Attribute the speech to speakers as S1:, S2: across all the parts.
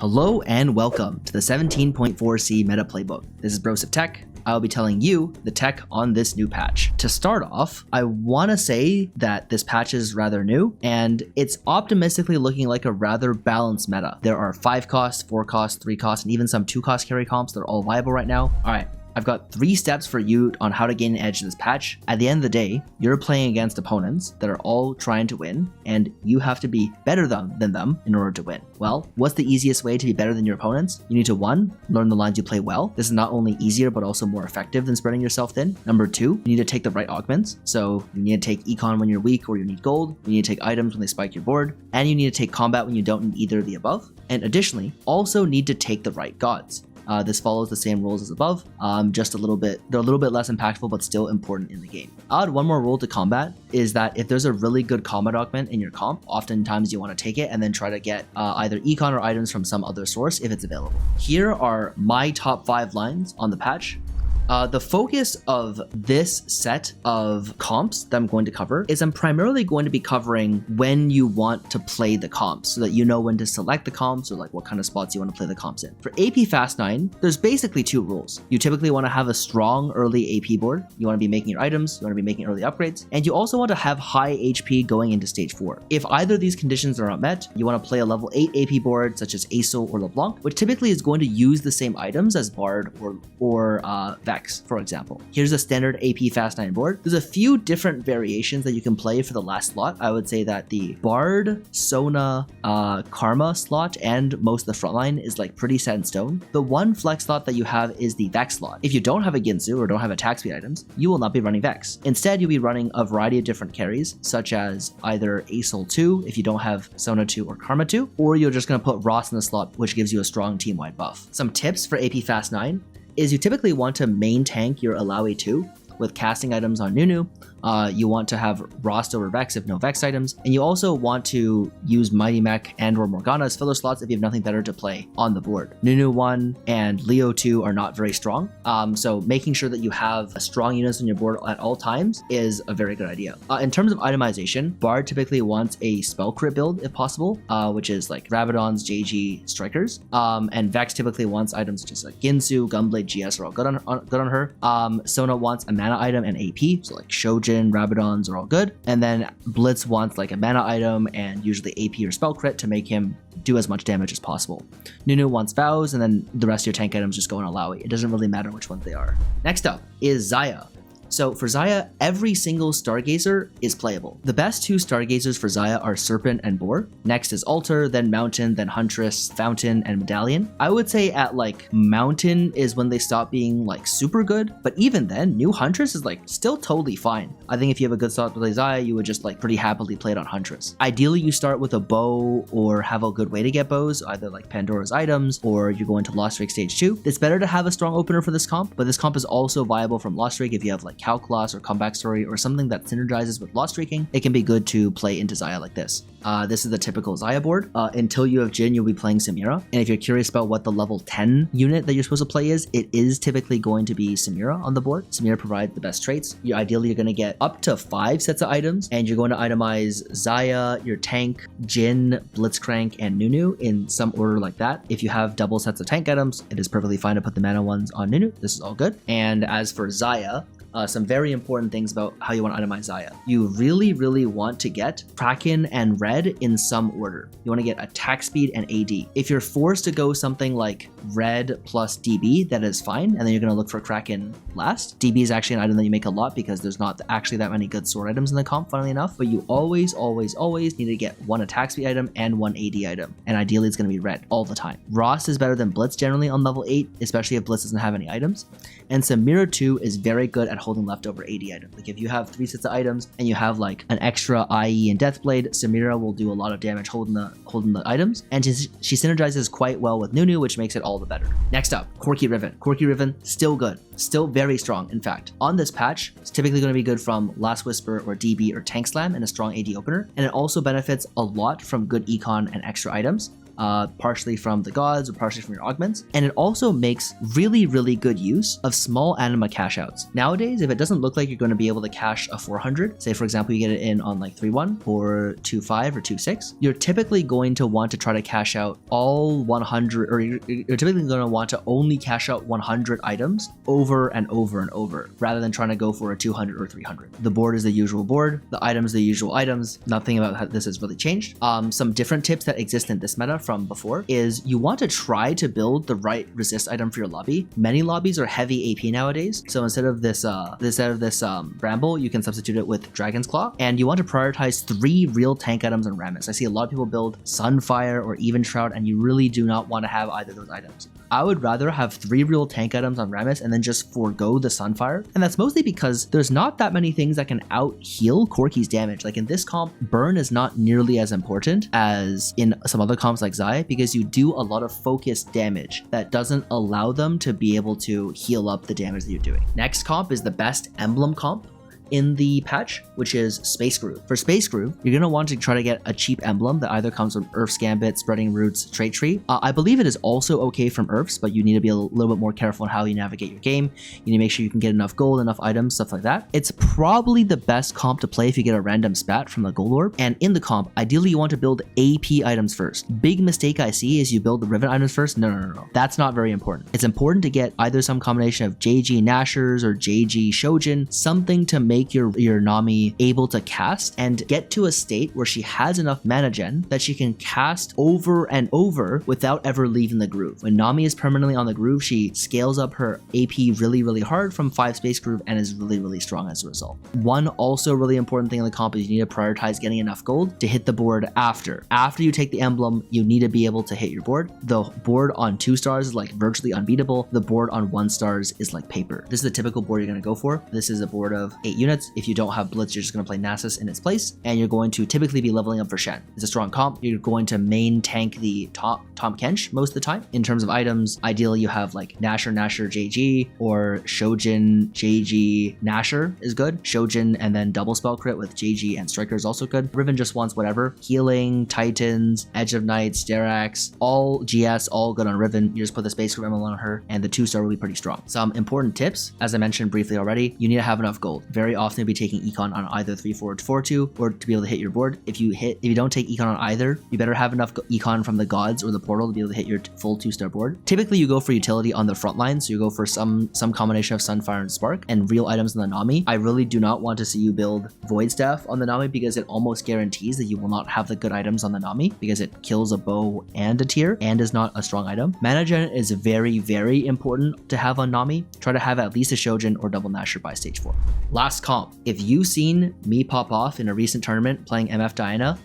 S1: Hello and welcome to the 17.4c meta playbook. This is BrosephTech. I'll be telling you the tech on this new patch. To start off, I want to say that this patch is rather new and it's optimistically looking like a rather balanced meta. There are 5 cost, 4 cost, 3 cost, and even some 2 cost carry comps that are all viable right now. All right. I've got 3 steps for you on how to gain an edge in this patch. At the end of the day, you're playing against opponents that are all trying to win, and you have to be better than them in order to win. Well, what's the easiest way to be better than your opponents? You need to 1, learn the lines you play well. This is not only easier, but also more effective than spreading yourself thin. Number 2, you need to take the right augments. So you need to take econ when you're weak or you need gold. You need to take items when they spike your board. And you need to take combat when you don't need either of the above. And additionally, also need to take the right gods. This follows the same rules as above, just a little bit, they're a little bit less impactful, but still important in the game. I'll add one more rule to combat, is that if there's a really good combat augment in your comp, oftentimes you want to take it and then try to get either econ or items from some other source if it's available. Here are my top 5 lines on the patch. The focus of this set of comps that I'm going to cover is I'm primarily going to be covering when you want to play the comps so that you know when to select the comps or like what kind of spots you want to play the comps in. For AP Fast 9, there's basically 2 rules. You typically want to have a strong early AP board. You want to be making your items, you want to be making early upgrades, and you also want to have high HP going into stage 4. If either of these conditions are not met, you want to play a level 8 AP board such as Ezreal or LeBlanc, which typically is going to use the same items as Bard or Vex. For example. Here's a standard AP Fast 9 board. There's a few different variations that you can play for the last slot. I would say that the Bard, Sona, Karma slot and most of the frontline is like pretty set in stone. The one flex slot that you have is the Vex slot. If you don't have a Ginsu or don't have attack speed items, you will not be running Vex. Instead, you'll be running a variety of different carries, such as either Ezreal 2 if you don't have Sona 2 or Karma 2, or you're just going to put Ross in the slot, which gives you a strong team-wide buff. Some tips for AP Fast 9 is you typically want to main tank your Alawi 2 with casting items on Nunu. You want to have Rost over Vex if no Vex items, and you also want to use Mighty Mech and or Morgana as filler slots if you have nothing better to play on the board. Nunu 1 and Leo 2 are not very strong, so making sure that you have a strong units on your board at all times is a very good idea. In terms of itemization, Bard typically wants a spell crit build if possible, which is like Rabadons, JG, Strikers, and Vex typically wants items such as like Ginsu, Gunblade, GS are all good on her. Sona wants a mana item and AP, so like Shojin, Rabadons are all good, and then Blitz wants like a mana item and usually AP or spell crit to make him do as much damage as possible. Nunu wants Vows, and then the rest of your tank items just go on Alawi. It doesn't really matter which ones they are. Next up is Xayah. So for Xayah, every single Stargazer is playable. The best 2 Stargazers for Xayah are Serpent and Boar. Next is Altar, then Mountain, then Huntress, Fountain, and Medallion. I would say at like Mountain is when they stop being like super good, but even then, new Huntress is like still totally fine. I think if you have a good slot to play Xayah, you would just like pretty happily play it on Huntress. Ideally, you start with a bow or have a good way to get bows, either like Pandora's items or you go into Lost Rake stage 2. It's better to have a strong opener for this comp, but this comp is also viable from Lost Rake if you have like Calculass or Comeback Story or something that synergizes with Lost Raking. It can be good to play into Xayah like this. This is the typical Xayah board. Until you have Jhin, you'll be playing Samira. And if you're curious about what the level 10 unit that you're supposed to play is, it is typically going to be Samira on the board. Samira provides the best traits. Ideally, you're going to get up to 5 sets of items, and you're going to itemize Xayah, your tank, Jhin, Blitzcrank, and Nunu in some order like that. If you have double sets of tank items, it is perfectly fine to put the mana ones on Nunu. This is all good. And as for Xayah, some very important things about how you want to itemize Xayah. You really want to get Kraken and Red in some order. You want to get attack speed and AD. If you're forced to go something like Red plus DB, that is fine, and then you're going to look for Kraken last. DB is actually an item that you make a lot because there's not actually that many good sword items in the comp, funnily enough, but you always need to get 1 attack speed item and 1 AD item, and ideally it's going to be Red all the time. Ross is better than Blitz generally on level 8, especially if Blitz doesn't have any items, and Samira 2 is very good at holding leftover AD items. Like if you have 3 sets of items and you have like an extra IE and Deathblade, Samira will do a lot of damage holding the items, and she synergizes quite well with Nunu, which makes it all the better. Next up, Corki Riven. Corki Riven, still good. Still very strong, in fact. On this patch, it's typically going to be good from Last Whisper or DB or Tank Slam and a strong AD opener, and it also benefits a lot from good econ and extra items. partially from the gods or partially from your augments. And it also makes really, really good use of small anima cash outs. Nowadays, if it doesn't look like you're going to be able to cash a 400, say for example, you get it in on like 3-1 or 2-5 or 2-6, you're typically going to want to try to cash out all 100, or you're typically going to want to only cash out 100 items over and over and over, rather than trying to go for a 200 or 300. The board is the usual board, the items the usual items. Nothing about this has really changed. Some different tips that exist in this meta from before is you want to try to build the right resist item for your lobby. Many lobbies are heavy AP nowadays, so instead of this Bramble, you can substitute it with Dragon's Claw, and you want to prioritize 3 real tank items on Rammus. I see a lot of people build Sunfire or Even Shroud, and you really do not want to have either of those items. I would rather have 3 real tank items on Rammus and then just forego the Sunfire, and that's mostly because there's not that many things that can out heal Corki's damage. Like in this comp, burn is not nearly as important as in some other comps like Xayah, because you do a lot of focused damage that doesn't allow them to be able to heal up the damage that you're doing. Next comp is the best emblem comp in the patch, which is Space Groove. For Space Groove, you're going to want to try to get a cheap emblem that either comes from Earth's Gambit, Spreading Roots, Trait Tree. I believe it is also okay from Earth's, but you need to be a little bit more careful on how you navigate your game. You need to make sure you can get enough gold, enough items, stuff like that. It's probably the best comp to play if you get a random spat from the gold orb. And in the comp, ideally you want to build AP items first. Big mistake I see is you build the Riven items first. No. That's not very important. It's important to get either some combination of JG Nashers or JG Shojin, something to make your Nami able to cast and get to a state where she has enough mana gen that she can cast over and over without ever leaving the groove. When Nami is permanently on the groove, she scales up her AP really, really hard from 5 Space Groove and is really, really strong as a result. One also really important thing in the comp is you need to prioritize getting enough gold to hit the board after. After you take the emblem, you need to be able to hit your board. The board on 2 stars is like virtually unbeatable. The board on 1 stars is like paper. This is the typical board you're going to go for. This is a board of 8 units. If you don't have Blitz, you're just going to play Nasus in its place, and you're going to typically be leveling up for Shen. It's a strong comp. You're going to main tank the Tom Kench most of the time. In terms of items, ideally you have like Nasher JG, or Shojin JG Nasher is good. Shojin and then double spell crit with JG and Striker is also good. Riven just wants whatever. Healing, Titans, Edge of Night, Sterax, all GS, all good on Riven. You just put the Space Groove Emerald on her, and the 2-star will be pretty strong. Some important tips, as I mentioned briefly already, you need to have enough gold. Very often you'll be taking econ on either 3-4 or 4-2 or to be able to hit your board. If you don't take econ on either, you better have enough econ from the gods or the portal to be able to hit your full 2-star board. Typically you go for utility on the front line, so you go for some combination of Sunfire and Spark and real items in the Nami. I really do not want to see you build Void Staff on the Nami, because it almost guarantees that you will not have the good items on the Nami, because it kills a bow and a tier and is not a strong item. Mana gen is very, very important to have on Nami. Try to have at least a Shojin or double Nasher by stage 4. Last comp. If you've seen me pop off in a recent tournament playing MF Diana,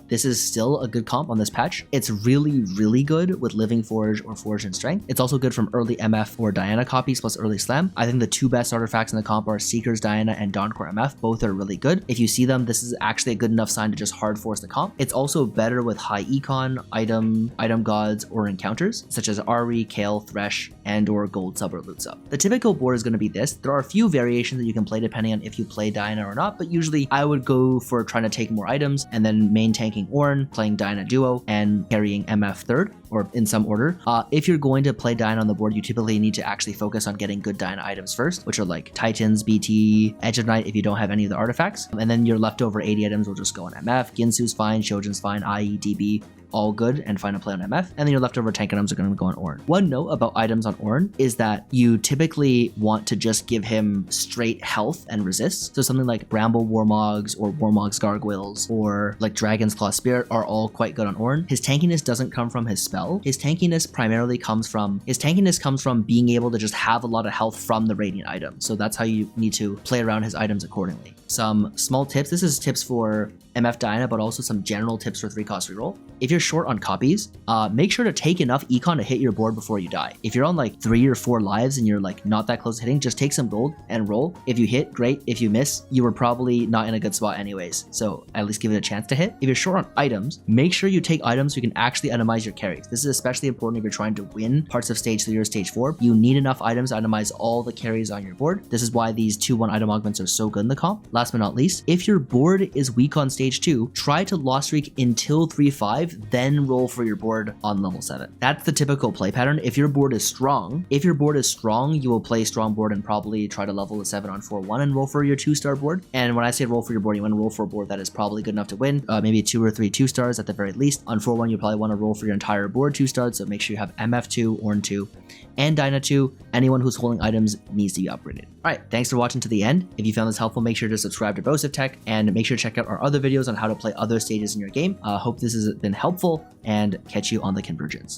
S1: this is still a good comp on this patch. It's really, really good with Living Forge or Forge and Strength. It's also good from early MF or Diana copies plus early Slam. I think the 2 best artifacts in the comp are Seeker's Diana and Dawncore MF. Both are really good. If you see them, this is actually a good enough sign to just hard force the comp. It's also better with high econ, item gods, or encounters, such as Ari, Kale, Thresh, and or Gold Sub or Loot Sub. The typical board is going to be this. There are a few variations that you can play depending on if you play Diana or not, but usually I would go for trying to take more items and then main tanking Ornn, playing Diana duo, and carrying MF third, or in some order. If you're going to play Diana on the board, you typically need to actually focus on getting good Diana items first, which are like Titans, BT, Edge of Night if you don't have any of the artifacts, and then your leftover 80 items will just go on MF. Ginsu's fine, Shojin's fine, IE, DB, all good and find a play on MF, and then your leftover tank items are going to go on Ornn. One note about items on Ornn is that you typically want to just give him straight health and resist. So something like Bramble Warmogs or Warmogs Gargoyles or like Dragon's Claw Spirit are all quite good on Ornn. His tankiness doesn't come from his spell. His tankiness primarily comes from being able to just have a lot of health from the Radiant item. So that's how you need to play around his items accordingly. Some small tips. This is tips for MF Diana, but also some general tips for 3-cost reroll. If you're short on copies, make sure to take enough econ to hit your board before you die. If you're on like 3 or 4 lives and you're like not that close to hitting, just take some gold and roll. If you hit, great. If you miss, you were probably not in a good spot anyways, so at least give it a chance to hit. If you're short on items, make sure you take items so you can actually itemize your carries. This is especially important if you're trying to win parts of stage 3 or stage 4. You need enough items to itemize all the carries on your board. This is why these 2-1 item augments are so good in the comp. Last but not least, if your board is weak on stage stage 2, try to loss streak until 3-5, then roll for your board on level 7. That's the typical play pattern. If your board is strong, you will play strong board and probably try to level the 7 on 4-1 and roll for your 2-star board. And when I say roll for your board, you want to roll for a board that is probably good enough to win, maybe 2 or 3 2-stars at the very least. On 4-1, you probably want to roll for your entire board 2-stars, so make sure you have MF2, Ornn 2, and Dyna 2. Anyone who's holding items needs to be upgraded. Alright, thanks for watching to the end. If you found this helpful, make sure to subscribe to BrosephTech and make sure to check out our other videos on how to play other stages in your game. Hope this has been helpful and catch you on the Convergence.